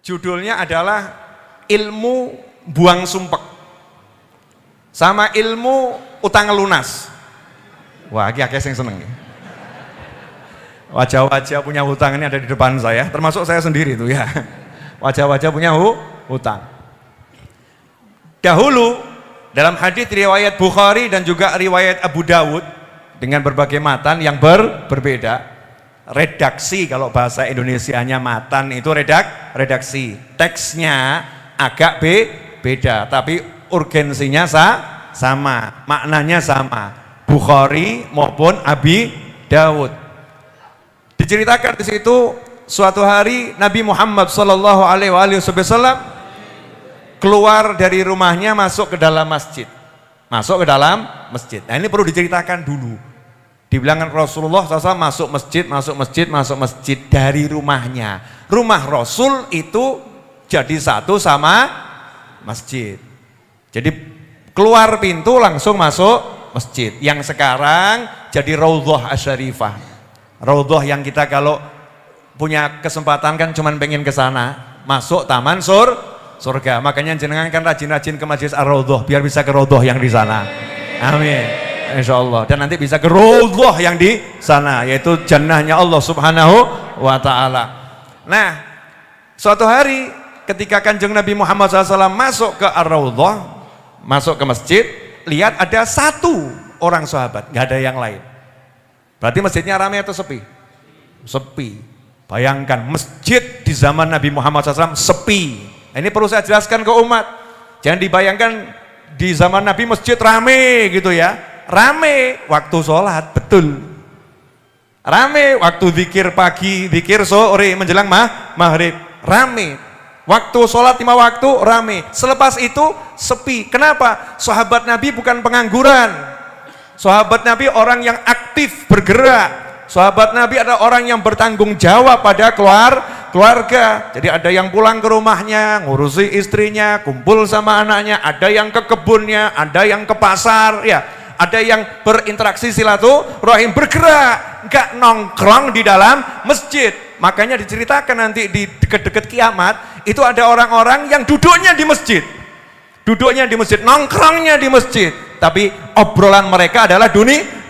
Judulnya adalah ilmu buang sumpek sama ilmu utang lunas. Wah, ini akeh sing seneng ya. Wajah-wajah punya hutang ini ada di depan saya, termasuk saya sendiri itu ya. Wajah-wajah punya hutang. Dahulu dalam hadis riwayat Bukhari dan juga riwayat Abu Dawud dengan berbagai matan yang berbeda. Redaksi, kalau bahasa Indonesianya matan itu redaksi. Teksnya agak beda, tapi urgensinya sama, maknanya sama. Bukhari maupun Abi Dawud. Diceritakan di situ suatu hari Nabi Muhammad Shallallahu Alaihi Wasallam keluar dari rumahnya masuk ke dalam masjid. Nah ini perlu diceritakan dulu. Dibilangkan Rasulullah SAW masuk masjid dari rumahnya. Rumah Rasul itu jadi satu sama masjid. Jadi keluar pintu langsung masuk masjid. Yang sekarang jadi Raudhah Asy-Syarifah. Raudhah yang kita kalau punya kesempatan kan cuman pengen ke sana, masuk taman surga. Makanya jenengan kan rajin-rajin ke Masjid Ar-Raudhah biar bisa ke Raudhah yang di sana. Amin. Insyaallah. Dan nanti bisa ke Raudhah yang di sana, yaitu jannahnya Allah Subhanahu wa taala. Nah, suatu hari ketika Kanjeng Nabi Muhammad SAW masuk ke Ar-Raudhah, masuk ke masjid, lihat ada satu orang sahabat, nggak ada yang lain. Berarti masjidnya ramai atau sepi? Sepi. Bayangkan masjid di zaman Nabi Muhammad SAW sepi. Ini perlu saya jelaskan ke umat. Jangan dibayangkan di zaman Nabi masjid rame gitu ya. Rame waktu sholat, betul. Rame waktu zikir pagi, zikir sore menjelang maghrib. Rame. Waktu sholat 5 waktu rame. Selepas itu sepi. Kenapa? Sahabat Nabi bukan pengangguran. Sahabat Nabi orang yang aktif bergerak. Sahabat Nabi adalah orang yang bertanggung jawab pada keluarga. Jadi ada yang pulang ke rumahnya, ngurusi istrinya, kumpul sama anaknya, ada yang ke kebunnya, ada yang ke pasar, ya, ada yang berinteraksi silaturahim, bergerak, nggak nongkrong di dalam masjid. Makanya diceritakan nanti di dekat-dekat kiamat itu ada orang-orang yang duduknya di masjid. Duduknya di masjid, nongkrongnya di masjid, tapi obrolan mereka adalah dunia.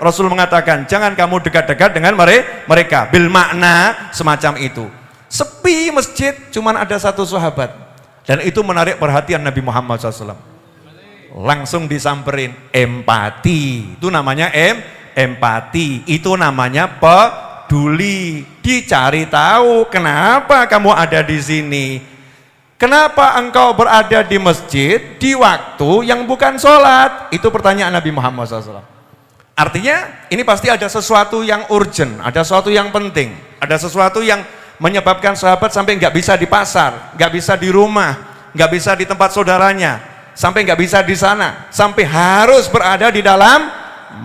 Rasul mengatakan, jangan kamu dekat-dekat dengan mereka. Bil makna semacam itu. Sepi masjid, cuman ada satu sahabat. Dan itu menarik perhatian Nabi Muhammad SAW. Langsung disamperin, empati. Itu namanya empati. Itu namanya peduli. Dicari tahu, kenapa kamu ada di sini? Kenapa engkau berada di masjid di waktu yang bukan sholat? Itu pertanyaan Nabi Muhammad SAW. Artinya ini pasti ada sesuatu yang urgent, ada sesuatu yang penting, ada sesuatu yang menyebabkan sahabat sampai nggak bisa di pasar, nggak bisa di rumah, nggak bisa di tempat saudaranya, sampai nggak bisa di sana, sampai harus berada di dalam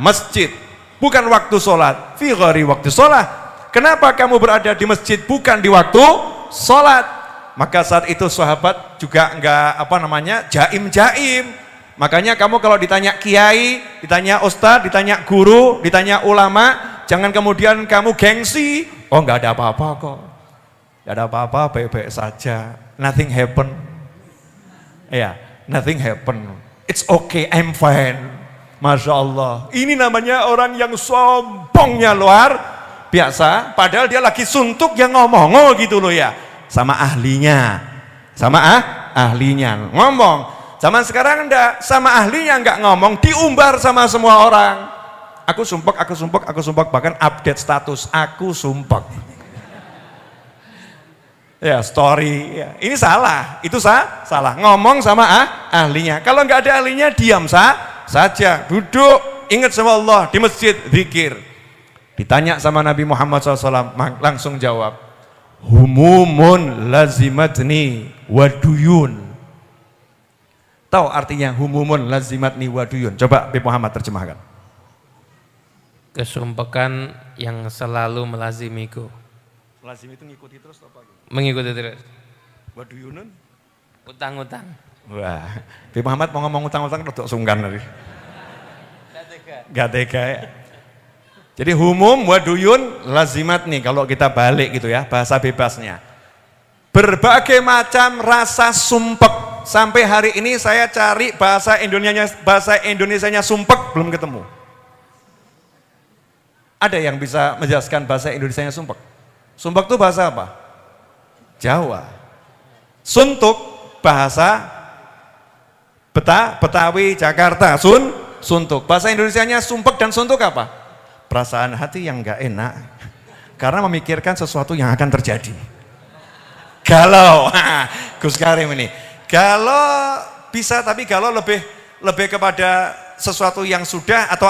masjid. Bukan waktu sholat, fi ghairi waktu sholat. Kenapa kamu berada di masjid bukan di waktu sholat? Maka saat itu sahabat juga enggak jaim. Makanya kamu kalau ditanya kiai, ditanya ustadz, ditanya guru, ditanya ulama, jangan kemudian kamu gengsi. Oh enggak ada apa-apa kok. Enggak ada apa-apa, baik-baik saja. Nothing happen. Ya, nothing happen. It's okay, I'm fine. Masya Allah. Ini namanya orang yang sombongnya luar biasa. Padahal dia lagi suntuk yang ngomong gitu loh ya. Sama ahlinya, ahlinya ngomong. Zaman sekarang enggak, sama ahlinya enggak ngomong, diumbar sama semua orang. Aku sumpek, bahkan update status, aku sumpek. Ya, story. Ya. Ini salah, itu salah. Ngomong sama ahlinya. Kalau enggak ada ahlinya, diam saja, duduk, ingat sama Allah di masjid, zikir. Ditanya sama Nabi Muhammad SAW, langsung jawab. Humumun lazimatni waduyun. Tahu artinya humumun lazimatni waduyun? Coba Bi Muhammad terjemahkan. Kesumpekan yang selalu melazimiku. Lazim itu ngikuti terus apa? Mengikuti terus. Waduyunun? Utang-utang. Wah, Bi Muhammad mau ngomong utang-utang rodok sungkan tadi. Gak tega ya. Jadi humum waduyun lazimat nih kalau kita balik gitu ya, bahasa bebasnya. Berbagai macam rasa sumpek. Sampai hari ini saya cari bahasa Indonesianya sumpek belum ketemu. Ada yang bisa menjelaskan bahasa Indonesianya sumpek? Sumpek itu bahasa apa? Jawa. Suntuk bahasa Betawi, Jakarta. Suntuk. Bahasa Indonesianya sumpek dan suntuk apa? Perasaan hati yang enggak enak karena memikirkan sesuatu yang akan terjadi. Galau. Gus Karim ini. Galau bisa, tapi galau lebih kepada sesuatu yang sudah atau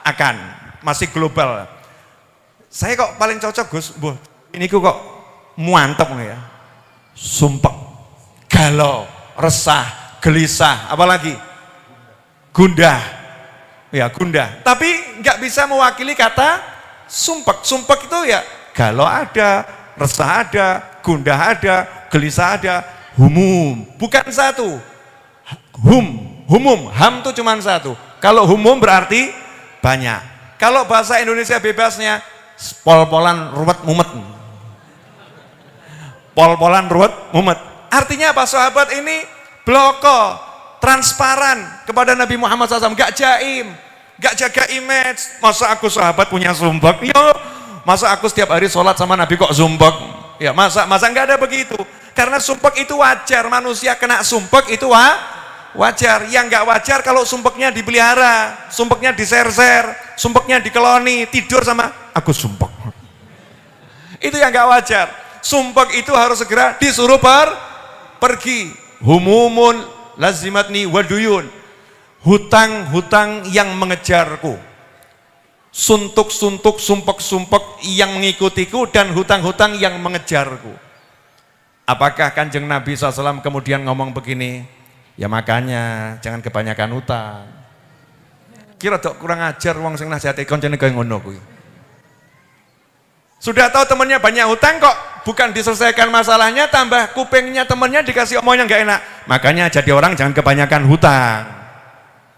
akan, masih global. Saya kok paling cocok Gus, ini kok muantep ya. Sumpek, galau, resah, gelisah, apalagi gundah. Ya, gundah. Tapi nggak bisa mewakili kata sumpek. Sumpek itu ya galau ada, resah ada, gundah ada, gelisah ada. Humum, bukan satu. Humum, ham itu cuma satu. Kalau humum berarti banyak. Kalau bahasa Indonesia bebasnya pol-polan ruwet mumet. Pol-polan ruwet mumet. Artinya apa? Sahabat ini bloko, transparan kepada Nabi Muhammad SAW, gak jaim, gak jaga image. Masa aku sahabat punya sumpek? Yo, masa aku setiap hari sholat sama Nabi kok sumpek? Ya masa nggak ada begitu. Karena sumpek itu wajar, manusia kena sumpek itu wajar. Yang nggak wajar kalau sumpeknya dipelihara, sumpeknya diser-ser, sumpeknya dikeloni, tidur sama aku sumpek. Itu yang nggak wajar. Sumpek itu harus segera disuruh pergi. Humumun lazimatni waduyun. Hutang-hutang yang mengejarku. Suntuk-suntuk, sumpek-sumpek yang mengikutiku, dan hutang-hutang yang mengejarku. Apakah Kanjeng Nabi SAW kemudian ngomong begini? Ya makanya jangan kebanyakan hutang. Kira dok kurang ajar wong sing nasihati koncene kaya ngono kuwi. Sudah tahu temannya banyak hutang kok bukan diselesaikan masalahnya, tambah kupingnya temannya dikasih omong yang gak enak. Makanya jadi orang jangan kebanyakan hutang.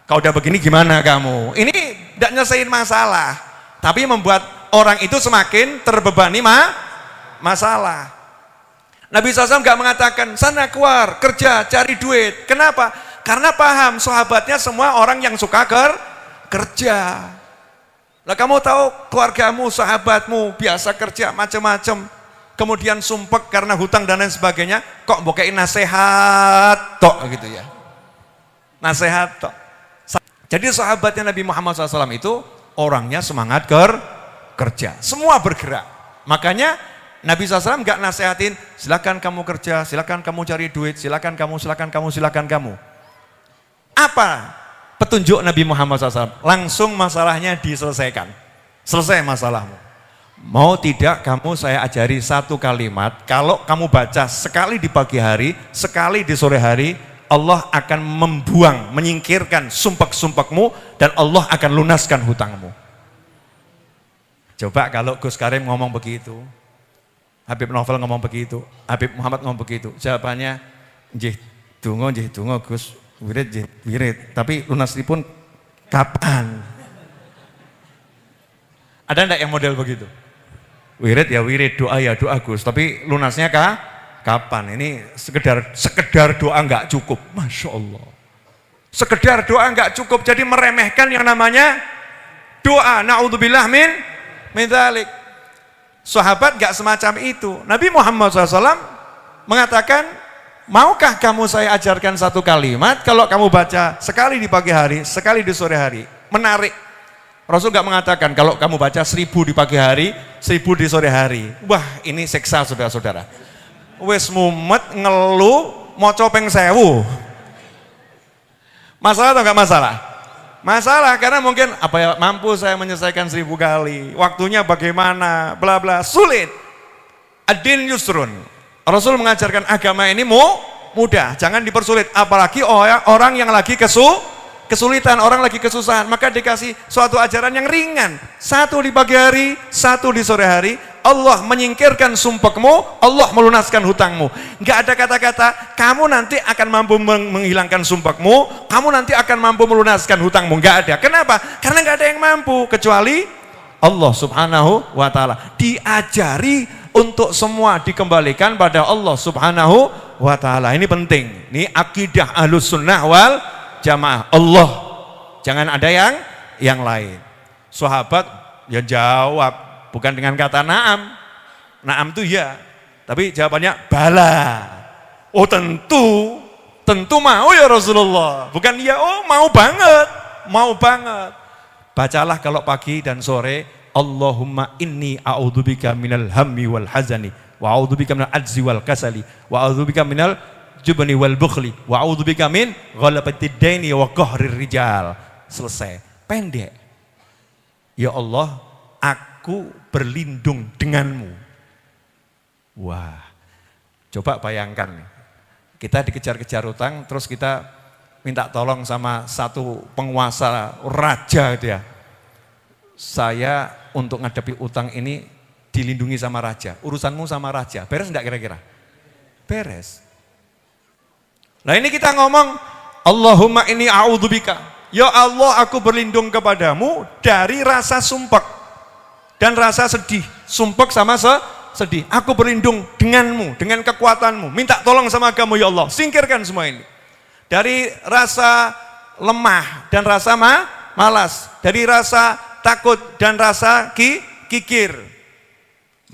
Kau udah begini gimana kamu? Ini tidak nyelesain masalah, tapi membuat orang itu semakin terbebani masalah. Nabi SAW gak mengatakan sana keluar kerja cari duit. Kenapa? Karena paham sahabatnya semua orang yang suka kerja. Lah kamu tahu keluargamu, sahabatmu biasa kerja macam-macam, kemudian sumpek karena hutang dan lain sebagainya, kok bokein nasihat tok gitu ya. Nasihat tok. Jadi sahabatnya Nabi Muhammad SAW itu orangnya semangat kerja, semua bergerak. Makanya Nabi SAW nggak nasehatin, silakan kamu kerja, silakan kamu cari duit, silakan kamu. Apa petunjuk Nabi Muhammad SAW? Langsung masalahnya diselesaikan. Selesai masalahmu. Mau tidak kamu saya ajari satu kalimat, kalau kamu baca sekali di pagi hari, sekali di sore hari, Allah akan membuang, menyingkirkan sumpek-sumpekmu, dan Allah akan lunaskan hutangmu. Coba kalau Gus Karim ngomong begitu, Habib Novel ngomong begitu, Habib Muhammad ngomong begitu, jawabannya nggih donga Gus, wirid, tapi lunasipun kapan? Ada enggak yang model begitu? Wirid ya wirid, doa ya doa Gus, tapi lunasnya kapan? Ini sekedar doa enggak cukup, Masya Allah. Sekedar doa enggak cukup, jadi meremehkan yang namanya doa. Na'udzubillah min dzalik. Sahabat gak semacam itu. Nabi Muhammad SAW mengatakan, maukah kamu saya ajarkan satu kalimat, kalau kamu baca sekali di pagi hari, sekali di sore hari. Menarik. Rasul gak mengatakan, kalau kamu baca 1000 di pagi hari, 1000 di sore hari. Wah, ini seksa saudara-saudara. Wes mumet ngeluh, moco ping 1000. Masalah atau gak masalah? Masalah, karena mungkin apa ya, mampu saya menyelesaikan 1000 kali, waktunya bagaimana, bla bla, sulit. Ad-din yusrun. Rasul mengajarkan agama ini mudah, jangan dipersulit, apalagi orang yang lagi kesulitan, orang lagi kesusahan, maka dikasih suatu ajaran yang ringan. 1 di pagi hari, 1 di sore hari, Allah menyingkirkan sumpekmu, Allah melunaskan hutangmu. Enggak ada kata-kata kamu nanti akan mampu menghilangkan sumpekmu, kamu nanti akan mampu melunaskan hutangmu. Enggak ada. Kenapa? Karena enggak ada yang mampu kecuali Allah Subhanahu wa taala. Diajari untuk semua dikembalikan pada Allah Subhanahu wa Ta'ala. Ini penting. Ini akidah Ahlus Sunnah wal Jamaah. Allah, jangan ada yang lain. Sahabat ya jawab bukan dengan kata na'am. Na'am itu ya, tapi jawabannya bala. Oh tentu mau ya Rasulullah. Bukan ya, oh mau banget. Bacalah kalau pagi dan sore, Allahumma inni a'udzubika minal hammi wal hazani wa a'udzubika minal ajzi wal kasali wa a'udzubika minal jubni wal bukhli wa a'udzubika min ghalabatid daini wa qahrir rijal. Selesai. Pendek. Ya Allah, aku berlindung denganmu. Wah, coba bayangkan, kita dikejar-kejar utang, terus kita minta tolong sama satu penguasa raja gitu ya. Saya untuk ngadepi utang ini dilindungi sama raja, urusanmu sama raja, beres enggak kira-kira? Beres. Nah ini kita ngomong, Allahumma inni a'udzubika, ya Allah aku berlindung kepadamu dari rasa sumpek dan rasa sedih. Sumpek sama sedih, aku berlindung denganmu, dengan kekuatanmu, minta tolong sama kamu ya Allah, singkirkan semua ini. Dari rasa lemah dan rasa malas, dari rasa takut dan rasa kikir.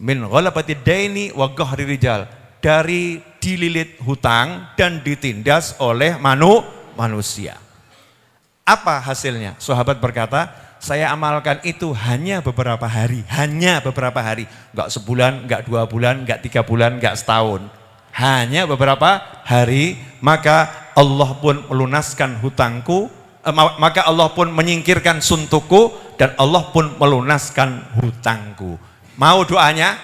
Min ghalabatid daini wa qahri rijal, dari dililit hutang dan ditindas oleh manusia. Apa hasilnya? Sahabat berkata, saya amalkan itu hanya beberapa hari, enggak sebulan, enggak 2 bulan, enggak 3 bulan, enggak setahun. Hanya beberapa hari, maka Allah pun melunaskan hutangku, maka Allah pun menyingkirkan suntukku, dan Allah pun melunaskan hutangku. Mau doanya?